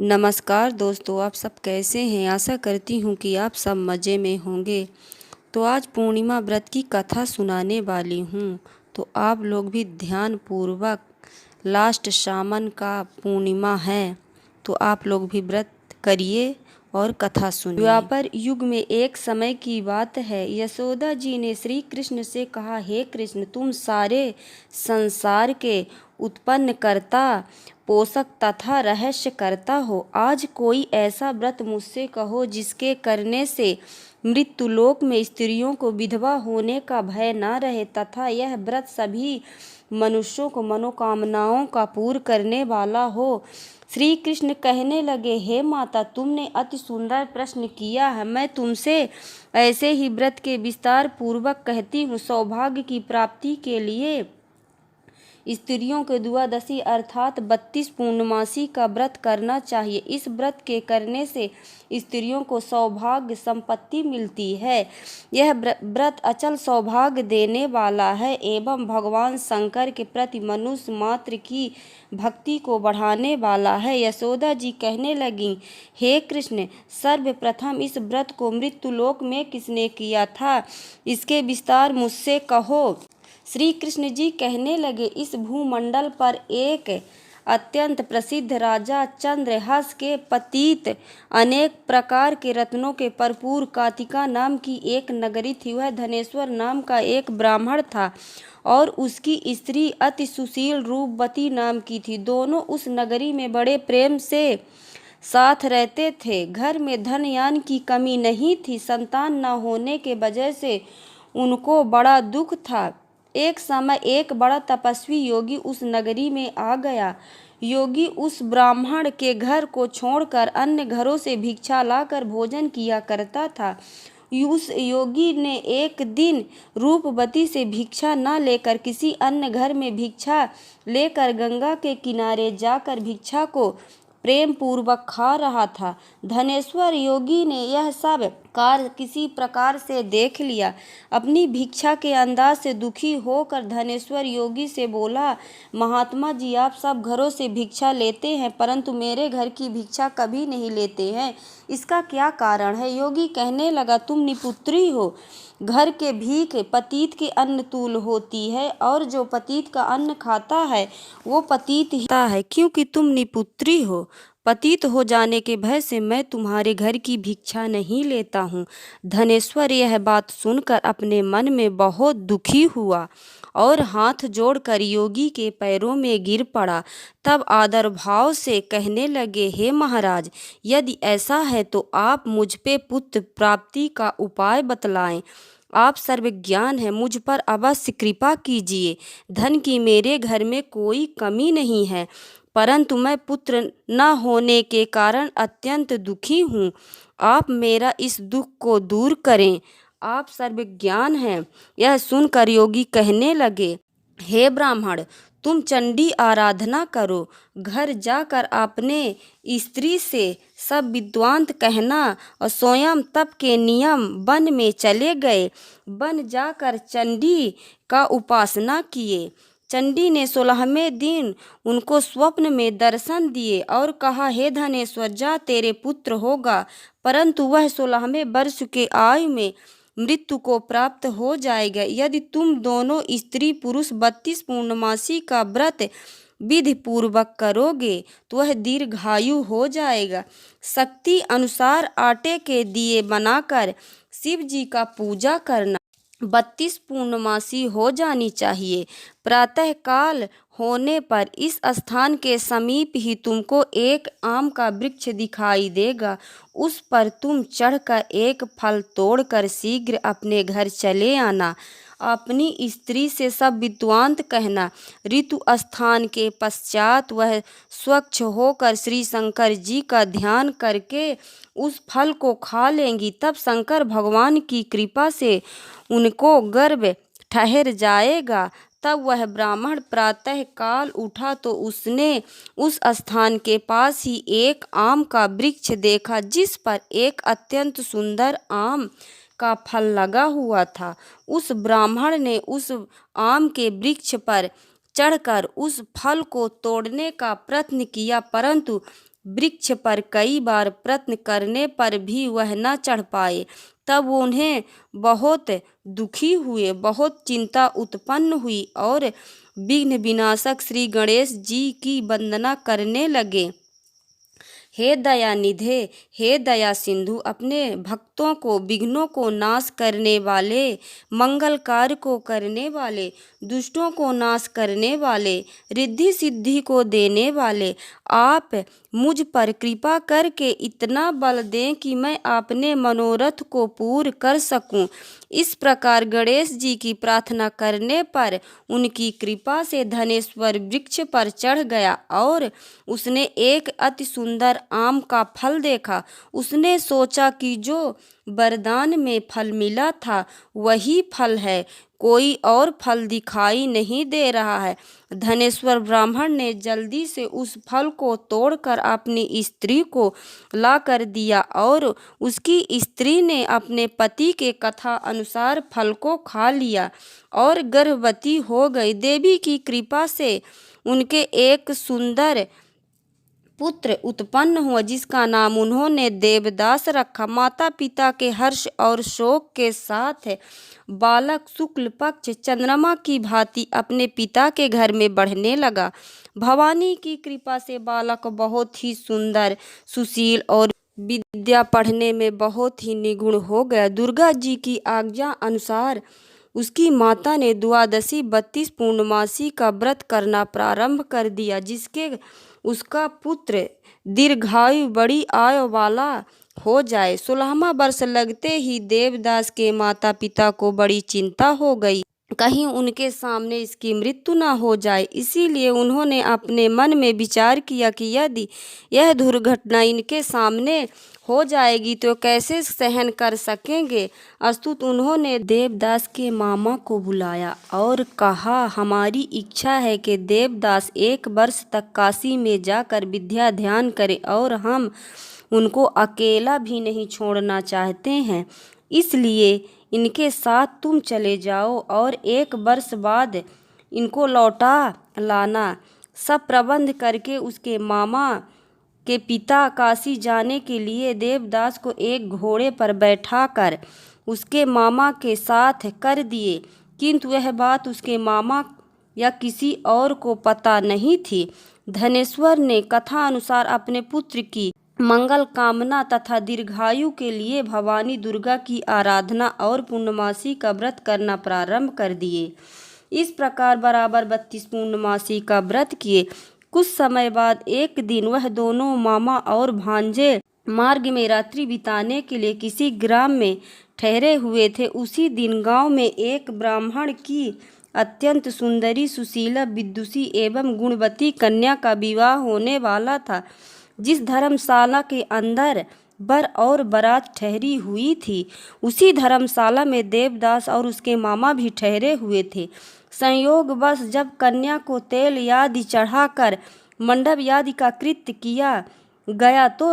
नमस्कार दोस्तों, आप सब कैसे हैं। आशा करती हूँ कि आप सब मज़े में होंगे। तो आज पूर्णिमा व्रत की कथा सुनाने वाली हूँ, तो आप लोग भी ध्यान पूर्वक, लास्ट सावन का पूर्णिमा है तो आप लोग भी व्रत करिए और कथा सुनिए। द्वापर युग में एक समय की बात है, यशोदा जी ने श्री कृष्ण से कहा, हे कृष्ण, तुम सारे संसार के उत्पन्न करता, पोषक तथा रहस्य करता हो। आज कोई ऐसा व्रत मुझसे कहो जिसके करने से मृत्युलोक में स्त्रियों को विधवा होने का भय न रहे तथा यह व्रत सभी मनुष्यों को मनोकामनाओं का पूर्ण करने वाला हो। श्री कृष्ण कहने लगे, हे माता, तुमने अति सुंदर प्रश्न किया है। मैं तुमसे ऐसे ही व्रत के विस्तार पूर्वक कहती हूँ। सौभाग्य की प्राप्ति के लिए स्त्रियों को द्वादशी अर्थात 32 पूर्णमासी का व्रत करना चाहिए। इस व्रत के करने से स्त्रियों को सौभाग्य संपत्ति मिलती है। यह व्रत अचल सौभाग्य देने वाला है एवं भगवान शंकर के प्रति मनुष्य मात्र की भक्ति को बढ़ाने वाला है। यशोदा जी कहने लगी, हे कृष्ण, सर्वप्रथम इस व्रत को मृत्युलोक में किसने किया था, इसके विस्तार मुझसे कहो। श्री कृष्ण जी कहने लगे, इस भूमंडल पर एक अत्यंत प्रसिद्ध राजा चंद्रहास के पतित अनेक प्रकार के रत्नों के भरपूर कातिका नाम की एक नगरी थी। वह धनेश्वर नाम का एक ब्राह्मण था और उसकी स्त्री अति सुशील रूपवती नाम की थी। दोनों उस नगरी में बड़े प्रेम से साथ रहते थे। घर में धन यान की कमी नहीं थी। संतान न होने के वजह से उनको बड़ा दुख था। एक समय एक बड़ा तपस्वी योगी उस नगरी में आ गया। योगी उस ब्राह्मण के घर को छोड़कर अन्य घरों से भिक्षा लाकर भोजन किया करता था। उस योगी ने एक दिन रूपवती से भिक्षा न लेकर किसी अन्य घर में भिक्षा लेकर गंगा के किनारे जाकर भिक्षा को प्रेम पूर्वक खा रहा था। धनेश्वर योगी ने यह सब कार्य किसी प्रकार से देख लिया। अपनी भिक्षा के अंदाज से दुखी होकर धनेश्वर योगी से बोला, महात्मा जी, आप सब घरों से भिक्षा लेते हैं परंतु मेरे घर की भिक्षा कभी नहीं लेते हैं, इसका क्या कारण है। योगी कहने लगा, तुम निपुत्री हो। घर के भीख पतित के अन्न तूल होती है और जो पतित का अन्न खाता है वो पतित ही है। क्योंकि तुम निपुत्री हो, पतित हो जाने के भय से मैं तुम्हारे घर की भिक्षा नहीं लेता हूँ। धनेश्वर यह बात सुनकर अपने मन में बहुत दुखी हुआ और हाथ जोड़कर योगी के पैरों में गिर पड़ा। तब आदर भाव से कहने लगे, हे महाराज, यदि ऐसा है तो आप मुझ पे पुत्र प्राप्ति का उपाय बतलाएं। आप सर्वज्ञान हैं, मुझ पर अवश्य कृपा कीजिए। धन की मेरे घर में कोई कमी नहीं है परंतु मैं पुत्र न होने के कारण अत्यंत दुखी हूँ। आप मेरा इस दुख को दूर करें, आप सर्वज्ञान हैं। यह सुनकर योगी कहने लगे, हे ब्राह्मण, तुम चंडी आराधना करो। घर जाकर अपने स्त्री से सब विद्वांत कहना और स्वयं तप के नियम वन में चले गए। वन जाकर चंडी का उपासना किए। चंडी ने 16वें दिन उनको स्वप्न में दर्शन दिए और कहा, हे धनेश्वर, जा, तेरे पुत्र होगा परंतु वह 16वें वर्ष के आयु में मृत्यु को प्राप्त हो जाएगा। यदि तुम दोनों स्त्री पुरुष 32 पूर्णमासी का व्रत विधि पूर्वक करोगे तो वह दीर्घायु हो जाएगा। शक्ति अनुसार आटे के दिए बनाकर शिव जी का पूजा करना। 32 पूर्णमासी हो जानी चाहिए। प्रातः काल होने पर इस स्थान के समीप ही तुमको एक आम का वृक्ष दिखाई देगा। उस पर तुम चढ़कर एक फल तोड़कर शीघ्र अपने घर चले आना। अपनी स्त्री से सब विद्वांत कहना। ऋतु स्थान के पश्चात वह स्वच्छ होकर श्री शंकर जी का ध्यान करके उस फल को खा लेंगी। तब शंकर भगवान की कृपा से उनको गर्भ ठहर जाएगा। तब वह ब्राह्मण प्रातः काल उठा तो उसने उस स्थान के पास ही एक आम का वृक्ष देखा जिस पर एक अत्यंत सुंदर आम का फल लगा हुआ था। उस ब्राह्मण ने उस आम के वृक्ष पर चढ़कर उस फल को तोड़ने का प्रयत्न किया परंतु वृक्ष पर कई बार प्रयत्न करने पर भी वह न चढ़ पाए। तब उन्हें बहुत दुखी हुए, बहुत चिंता उत्पन्न हुई और विघ्न विनाशक श्री गणेश जी की वंदना करने लगे। हे दयानिधे, हे दया सिंधु, अपने भक्तों को विघ्नों को नाश करने वाले, मंगल कार्य को करने वाले, दुष्टों को नाश करने वाले, रिद्धि सिद्धि को देने वाले, आप मुझ पर कृपा करके इतना बल दें कि मैं अपने मनोरथ को पूर्ण कर सकूं। इस प्रकार गणेश जी की प्रार्थना करने पर उनकी कृपा से धनेश्वर वृक्ष पर चढ़ गया और उसने एक अति सुंदर आम का फल देखा। उसने सोचा कि जो वरदान में फल मिला था वही फल है, कोई और फल दिखाई नहीं दे रहा है। धनेश्वर ब्राह्मण ने जल्दी से उस फल को तोड़कर अपनी स्त्री को ला कर दिया और उसकी स्त्री ने अपने पति के कथा अनुसार फल को खा लिया और गर्भवती हो गई। देवी की कृपा से उनके एक सुंदर पुत्र उत्पन्न हुआ जिसका नाम उन्होंने देवदास रखा। माता पिता के हर्ष और शोक के साथ बालक शुक्ल पक्ष चंद्रमा की भांति अपने पिता के घर में बढ़ने लगा। भवानी की कृपा से बालक बहुत ही सुंदर, सुशील और विद्या पढ़ने में बहुत ही निपुण हो गया। दुर्गा जी की आज्ञा अनुसार उसकी माता ने द्वादशी 32 पूर्णमासी का व्रत करना प्रारंभ कर दिया, जिसके उसका पुत्र दीर्घायु बड़ी आयु वाला हो जाए। 16वां वर्ष लगते ही देवदास के माता पिता को बड़ी चिंता हो गई, कहीं उनके सामने इसकी मृत्यु न हो जाए। इसीलिए उन्होंने अपने मन में विचार किया कि यदि यह दुर्घटना इनके सामने हो जाएगी तो कैसे सहन कर सकेंगे। अस्तुत उन्होंने देवदास के मामा को बुलाया और कहा, हमारी इच्छा है कि देवदास 1 वर्ष तक काशी में जाकर विद्या ध्यान करे और हम उनको अकेला भी नहीं छोड़ना चाहते हैं, इसलिए इनके साथ तुम चले जाओ और 1 वर्ष बाद इनको लौटा लाना। सब प्रबंध करके उसके मामा के पिता काशी जाने के लिए देवदास को एक घोड़े पर बैठाकर उसके मामा के साथ कर दिए, किंतु वह बात उसके मामा या किसी और को पता नहीं थी। धनेश्वर ने कथा अनुसार अपने पुत्र की मंगल कामना तथा दीर्घायु के लिए भवानी दुर्गा की आराधना और पूर्णमासी का व्रत करना प्रारंभ कर दिए। इस प्रकार बराबर 32 पूर्णमासी का व्रत किए। कुछ समय बाद एक दिन वह दोनों मामा और भांजे मार्ग में रात्रि बिताने के लिए किसी ग्राम में ठहरे हुए थे। उसी दिन गांव में एक ब्राह्मण की अत्यंत सुंदरी, सुशीला, विदुषी एवं गुणवती कन्या का विवाह होने वाला था। जिस धर्मशाला के अंदर बर और बारात ठहरी हुई थी, उसी धर्मशाला में देवदास और उसके मामा भी ठहरे हुए थे। संयोगवश जब कन्या को तेल आदि चढ़ाकर मंडप आदि का कृत्य किया गया तो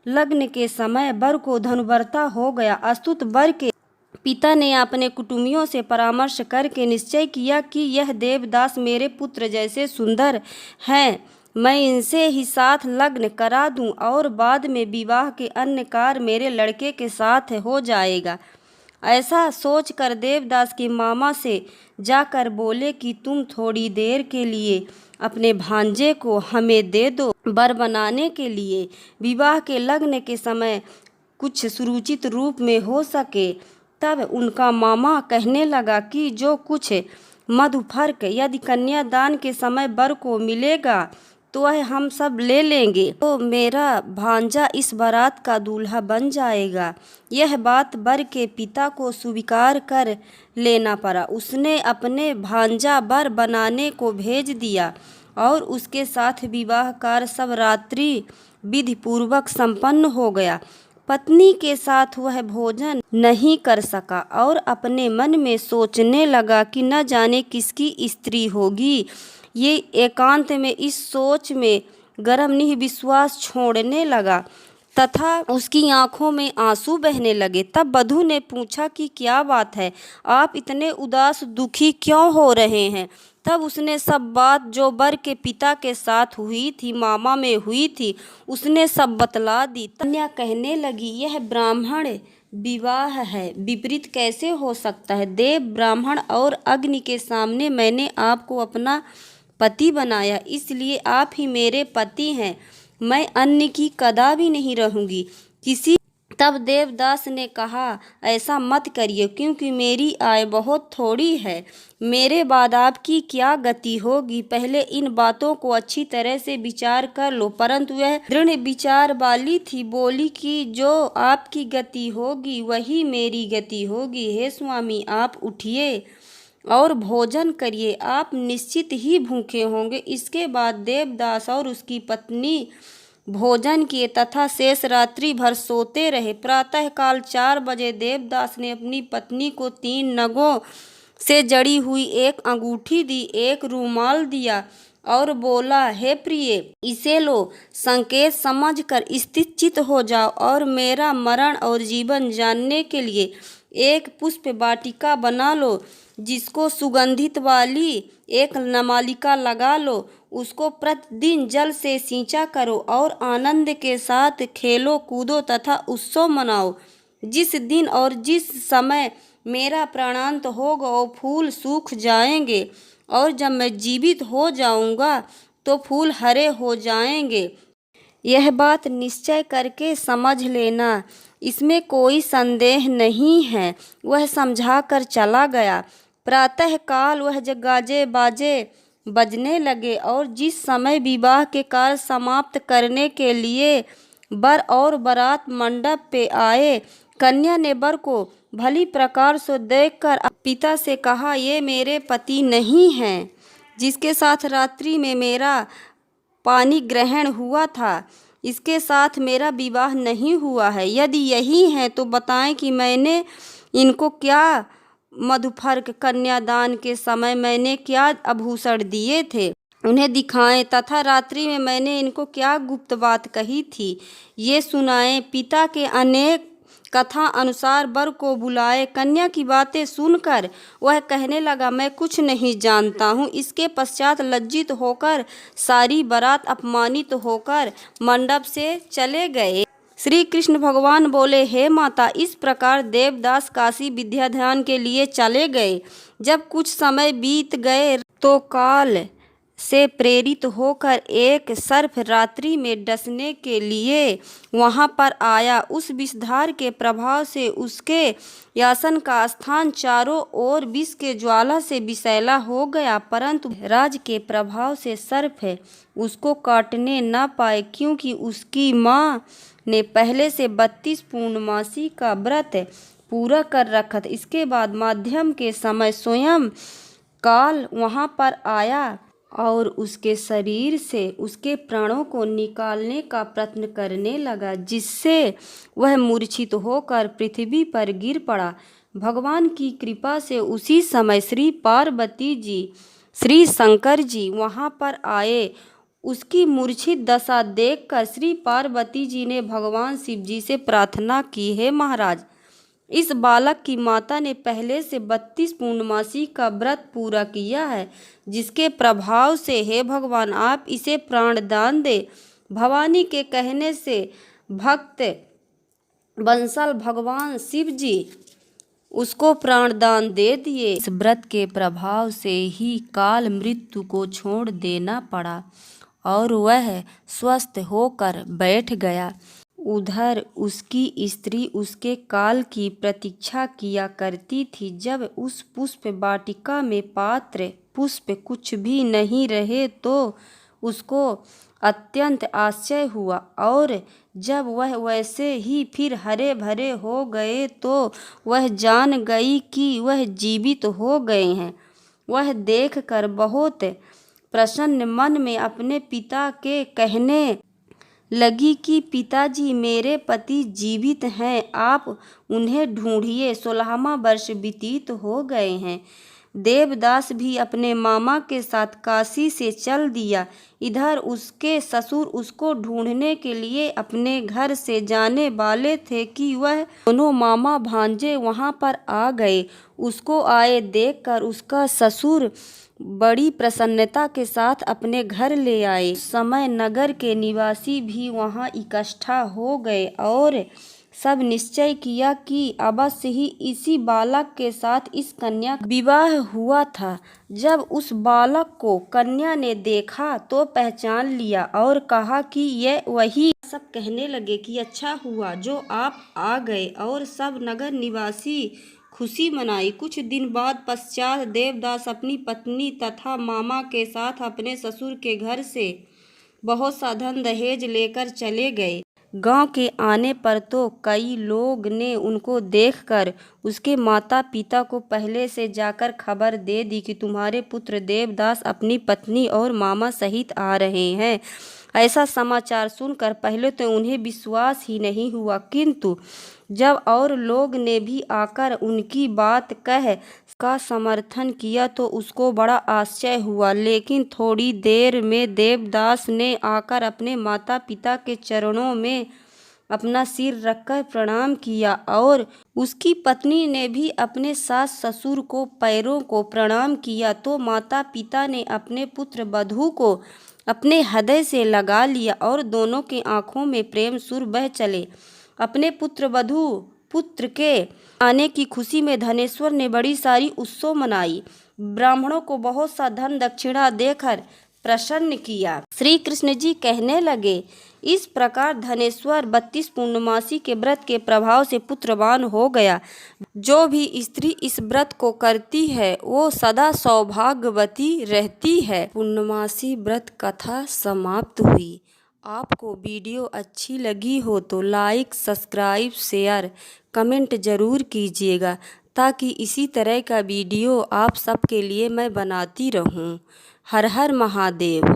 लग्न के समय बर को धनुव्रता हो गया। अस्तुत बर के पिता ने अपने कुटुंबियों से परामर्श करके निश्चय किया कि यह देवदास मेरे पुत्र जैसे सुंदर हैं, मैं इनसे ही साथ लग्न करा दूं और बाद में विवाह के अन्य कार्य मेरे लड़के के साथ हो जाएगा। ऐसा सोचकर देवदास के मामा से जाकर बोले कि तुम थोड़ी देर के लिए अपने भांजे को हमें दे दो, वर बनाने के लिए विवाह के लग्न के समय कुछ सुरुचित रूप में हो सके। तब उनका मामा कहने लगा कि जो कुछ मधुफर्क यदि कन्यादान के समय वर को मिलेगा तो वह हम सब ले लेंगे, तो मेरा भांजा इस बारात का दूल्हा बन जाएगा। यह बात वर के पिता को स्वीकार कर लेना पड़ा। उसने अपने भांजा वर बनाने को भेज दिया और उसके साथ विवाह कार्य सब रात्रि विधि पूर्वक संपन्न हो गया। पत्नी के साथ वह भोजन नहीं कर सका और अपने मन में सोचने लगा कि न जाने किसकी स्त्री होगी। ये एकांत में इस सोच में गर्म निःविश्वास छोड़ने लगा तथा उसकी आंखों में आंसू बहने लगे। तब वधू ने पूछा कि क्या बात है, आप इतने उदास दुखी क्यों हो रहे हैं। तब उसने सब बात जो वर के पिता के साथ हुई थी, मामा में हुई थी, उसने सब बतला दी। कन्या कहने लगी, यह ब्राह्मण विवाह है, विपरीत कैसे हो सकता है? देव, ब्राह्मण और अग्नि के सामने मैंने आपको अपना पति बनाया, इसलिए आप ही मेरे पति हैं। मैं अन्य की कदापि नहीं रहूंगी किसी। तब देवदास ने कहा, ऐसा मत करिए, क्योंकि मेरी आय बहुत थोड़ी है। मेरे बाद आपकी क्या गति होगी? पहले इन बातों को अच्छी तरह से विचार कर लो। परंतु वह दृढ़ विचार वाली थी, बोली कि जो आपकी गति होगी वही मेरी गति होगी। हे स्वामी, आप उठिए और भोजन करिए, आप निश्चित ही भूखे होंगे। इसके बाद देवदास और उसकी पत्नी भोजन किए तथा शेष रात्रि भर सोते रहे। प्रातःकाल 4 बजे देवदास ने अपनी पत्नी को 3 नगों से जड़ी हुई एक अंगूठी दी, एक रूमाल दिया और बोला, हे प्रिय, इसे लो, संकेत समझकर स्थिर चित्त हो जाओ और मेरा मरण और जीवन जानने के लिए एक पुष्प वाटिका बना लो, जिसको सुगंधित वाली एक नमालिका लगा लो। उसको प्रतिदिन जल से सींचा करो और आनंद के साथ खेलो कूदो तथा उत्सव मनाओ। जिस दिन और जिस समय मेरा प्राणांत होगा वो फूल सूख जाएंगे, और जब मैं जीवित हो जाऊंगा तो फूल हरे हो जाएंगे। यह बात निश्चय करके समझ लेना, इसमें कोई संदेह नहीं है। वह समझाकर चला गया। प्रातःकाल वह गाजे बाजे बजने लगे और जिस समय विवाह के कार्य समाप्त करने के लिए वर और बारात मंडप पे आए, कन्या ने वर को भली प्रकार से देखकर पिता से कहा, ये मेरे पति नहीं हैं, जिसके साथ रात्रि में मेरा पानी ग्रहण हुआ था। इसके साथ मेरा विवाह नहीं हुआ है। यदि यही है तो बताएं कि मैंने इनको क्या मधुपर्क कन्यादान के समय मैंने क्या आभूषण दिए थे, उन्हें दिखाएं, तथा रात्रि में मैंने इनको क्या गुप्त बात कही थी, ये सुनाएं। पिता के अनेक कथा अनुसार वर को बुलाए। कन्या की बातें सुनकर वह कहने लगा, मैं कुछ नहीं जानता हूँ। इसके पश्चात लज्जित होकर सारी बारात अपमानित होकर मंडप से चले गए। श्री कृष्ण भगवान बोले, हे माता, इस प्रकार देवदास काशी विद्या ध्यान के लिए चले गए। जब कुछ समय बीत गए तो काल से प्रेरित होकर एक सर्प रात्रि में डसने के लिए वहां पर आया। उस विषधार के प्रभाव से उसके यासन का स्थान चारों ओर विष के ज्वाला से विषैला हो गया, परंतु राज के प्रभाव से सर्प उसको काटने न पाए, क्योंकि उसकी माँ ने पहले से 32 पूर्णमासी का व्रत पूरा कर रखा था। इसके बाद माध्यम के समय स्वयं काल वहां पर आया और उसके शरीर से उसके प्राणों को निकालने का प्रयत्न करने लगा, जिससे वह मूर्छित होकर पृथ्वी पर गिर पड़ा। भगवान की कृपा से उसी समय श्री पार्वती जी, श्री शंकर जी वहां पर आए। उसकी मूर्छित दशा देखकर श्री पार्वती जी ने भगवान शिव जी से प्रार्थना की, हे महाराज, इस बालक की माता ने पहले से 32 पूर्णमासी का व्रत पूरा किया है, जिसके प्रभाव से हे भगवान आप इसे प्राणदान दे। भवानी के कहने से भक्त बंसल भगवान शिव जी उसको प्राणदान दे दिए। इस व्रत के प्रभाव से ही काल मृत्यु को छोड़ देना पड़ा और वह स्वस्थ होकर बैठ गया। उधर उसकी स्त्री उसके काल की प्रतीक्षा किया करती थी। जब उस पुष्प वाटिका में पात्र पुष्प कुछ भी नहीं रहे तो उसको अत्यंत आश्चर्य हुआ, और जब वह वैसे ही फिर हरे भरे हो गए तो वह जान गई कि वह जीवित हो गए हैं। वह देखकर बहुत प्रसन्न मन में अपने पिता के कहने लगी कि पिताजी, मेरे पति जीवित हैं, आप उन्हें ढूंढिए। 16वां वर्ष व्यतीत हो गए हैं। देवदास भी अपने मामा के साथ काशी से चल दिया। इधर उसके ससुर उसको ढूंढने के लिए अपने घर से जाने वाले थे कि वह दोनों मामा भांजे वहां पर आ गए। उसको आए देखकर उसका ससुर बड़ी प्रसन्नता के साथ अपने घर ले आए। उस समय नगर के निवासी भी वहां इकट्ठा हो गए और सब निश्चय किया कि अवश्य ही इसी बालक के साथ इस कन्या का विवाह हुआ था। जब उस बालक को कन्या ने देखा तो पहचान लिया और कहा कि यह वही। सब कहने लगे कि अच्छा हुआ जो आप आ गए, और सब नगर निवासी खुशी मनाई। कुछ दिन बाद पश्चात देवदास अपनी पत्नी तथा मामा के साथ अपने ससुर के घर से बहुत सा धन दहेज लेकर चले गए। गांव के आने पर तो कई लोग ने उनको देखकर उसके माता पिता को पहले से जाकर खबर दे दी कि तुम्हारे पुत्र देवदास अपनी पत्नी और मामा सहित आ रहे हैं। ऐसा समाचार सुनकर पहले तो उन्हें विश्वास ही नहीं हुआ, किंतु जब और लोग ने भी आकर उनकी बात कह का समर्थन किया तो उसको बड़ा आश्चर्य हुआ। लेकिन थोड़ी देर में देवदास ने आकर अपने माता पिता के चरणों में अपना सिर रखकर प्रणाम किया और उसकी पत्नी ने भी अपने सास ससुर को पैरों को प्रणाम किया। तो माता पिता ने अपने पुत्र वधू को अपने हृदय से लगा लिया और दोनों की आंखों में प्रेम सुर बह चले। अपने पुत्र के आने की खुशी में धनेश्वर ने बड़ी सारी उत्सव मनाई। ब्राह्मणों को बहुत सा धन दक्षिणा देकर प्रसन्न किया। श्री कृष्ण जी कहने लगे, इस प्रकार धनेश्वर 32 पूर्णमासी के व्रत के प्रभाव से पुत्रवान हो गया। जो भी स्त्री इस व्रत को करती है वो सदा सौभाग्यवती रहती है। पूर्णमासी व्रत कथा समाप्त हुई। आपको वीडियो अच्छी लगी हो तो लाइक, सब्सक्राइब, शेयर, कमेंट ज़रूर कीजिएगा ताकि इसी तरह का वीडियो आप सबके लिए मैं बनाती रहूं। हर हर महादेव।